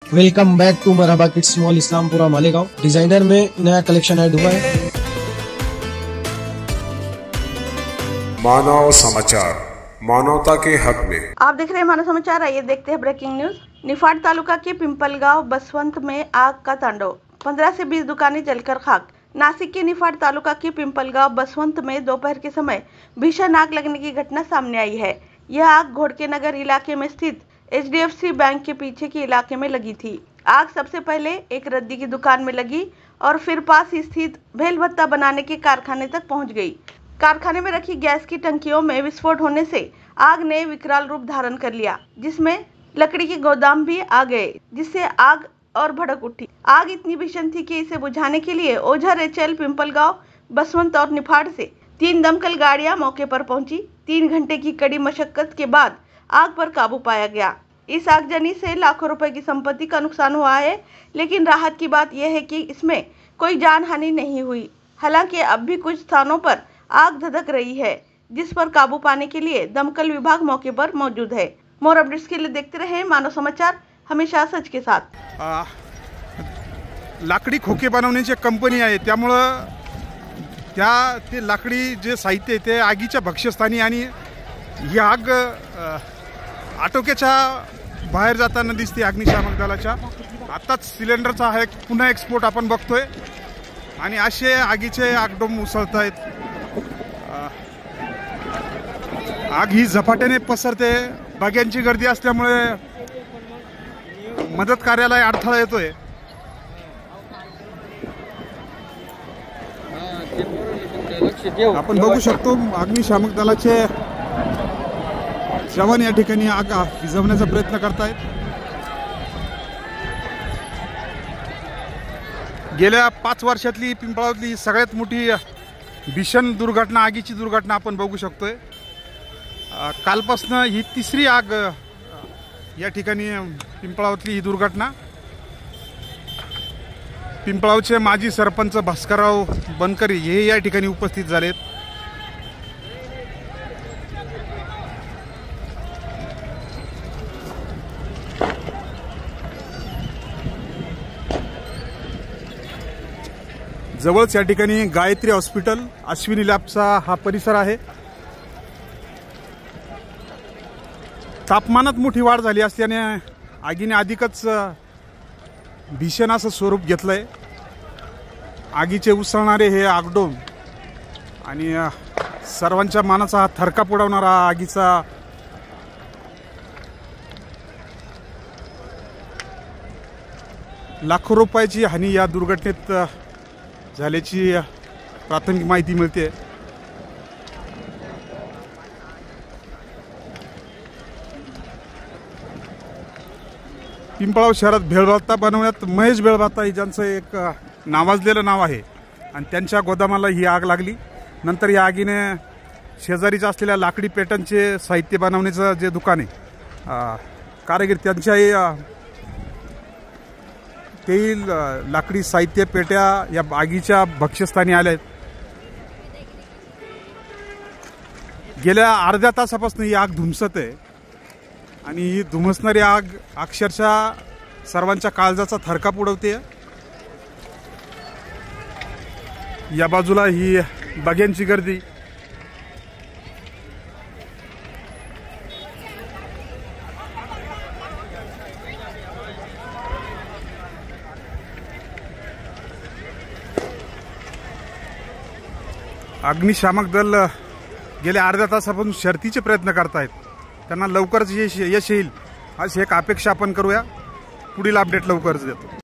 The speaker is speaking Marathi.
Welcome back to Marhaba kids mall Islampura Malegaon. Designer में नया कलेक्शन ऐड हुआ है। मानव समाचार, मानवता के हक में। आप देख रहे हैं मानव समाचार। आइए देखते हैं ब्रेकिंग न्यूज। निफाड तालुका के पिंपलगांव बसवंत में आग का तांडव, 15 से 20 दुकानें जलकर खाक। नासिक के निफाड तालुका के पिंपलगांव बसवंत में दोपहर के समय भीषण आग लगने की घटना सामने आई है। यह आग घोड़के नगर इलाके में स्थित HDFC बैंक के पीछे के इलाके में लगी थी। आग सबसे पहले एक रद्दी की दुकान में लगी और फिर पास ही स्थित भेल भत्ता बनाने के कारखाने तक पहुंच गई। कारखाने में रखी गैस की टंकियों में विस्फोट होने से आग ने विकराल रूप धारण कर लिया, जिसमें लकड़ी के गोदाम भी आ गए, जिससे आग और भड़क उठी। आग इतनी भीषण थी कि इसे बुझाने के लिए ओझा रेचल पिंपलगांव बसवंत और निफाड से 3 दमकल गाड़ियां मौके पर पहुंची। 3 घंटे की कड़ी मशक्कत के बाद आग पर काबू पाया गया। इस आगजनी से लाखों रुपए की संपत्ति का नुकसान हुआ है, लेकिन राहत की बात यह है कि इसमें कोई जान हानि नहीं हुई। हालांकि अब भी कुछ स्थानों पर आग धधक रही है, जिस पर काबू पाने के लिए दमकल विभाग मौके पर मौजूद है। मोर अपडेट्स के लिए देखते रहे मानव समाचार, हमेशा सच के साथ। लाकडी खोके बनवण्याची कंपनी आहे, त्यामुळं ते लाकडी जे साहित्य आहे ते आगीच्या भक्ष्यस्थानी आणि ही आग आटोक्याच्या बाहेर जाताना दिसते अग्निशामक दलाच्या। आताच सिलेंडरचा हा पुन्हा एक्सपोर्ट आपण बघतोय आणि असे आगीचे आगडोम उसळत आहेत। आग ही झपाट्याने पसरते। बाग्यांची गर्दी असल्यामुळे मदत कार्याला अडथळा येतोय। आपण बघू शकतो अग्निशामक दलाचे जवान या ठिकाणी आग विझवण्याचा प्रयत्न करतायत। गेल्या 5 वर्षातली पिंपळावतली सगळ्यात मोठी भीषण दुर्घटना, आगीची दुर्घटना आपण बघू शकतोय। कालपासून ही 3री आग या ठिकाणी पिंपळावतली ही दुर्घटना। पिंपळावचे माजी सरपंच भास्करराव बनकरी हे या ठिकाणी उपस्थित झालेत। जवळच या ठिकाणी गायत्री हॉस्पिटल, अश्विनी लॅबचा हा परिसर आहे। तापमानात मोठी वाढ झाली असल्याने आगीने अधिकच भीषण असं स्वरूप घेतलंय। आगीचे उसळणारे हे आगडोम आणि सर्वांच्या मनाचा थरकाप उडवणारा आगीचा लाखो रुपयाची हानी या दुर्घटनेत झाल्याची प्राथमिक माहिती मिळते। पिंपळाव शहरात भेळभत्ता बनवण्यात महेश भेळभत्ता ही ज्यांचं एक नावाजलेलं नाव आहे आणि त्यांच्या गोदामाला ही आग लागली। नंतर या आगीने शेजारीच असलेल्या लाकडी पेटांचे साहित्य बनवण्याचं जे दुकान आहे कारागीर त्यांच्याही तेल लाकडी साहित्य पेट्या या आगीच्या भक्ष्यस्थानी आल्या आहेत। गेल्या अर्ध्या तासापासून ही आग धुमसत आहे आणि ही धुमसणारी आग अक्षरशः सर्वांच्या काळजाचा थरकाप उडवते। या बाजूला ही बाग्यांची गर्दी, अग्निशामक दल गेल्या अर्ध्या तासापासून शर्थीचे प्रयत्न करतायत। त्यांना लवकरच यश येईल अशी एक अपेक्षा आपण करूया। पुढील अपडेट लवकरच देतो।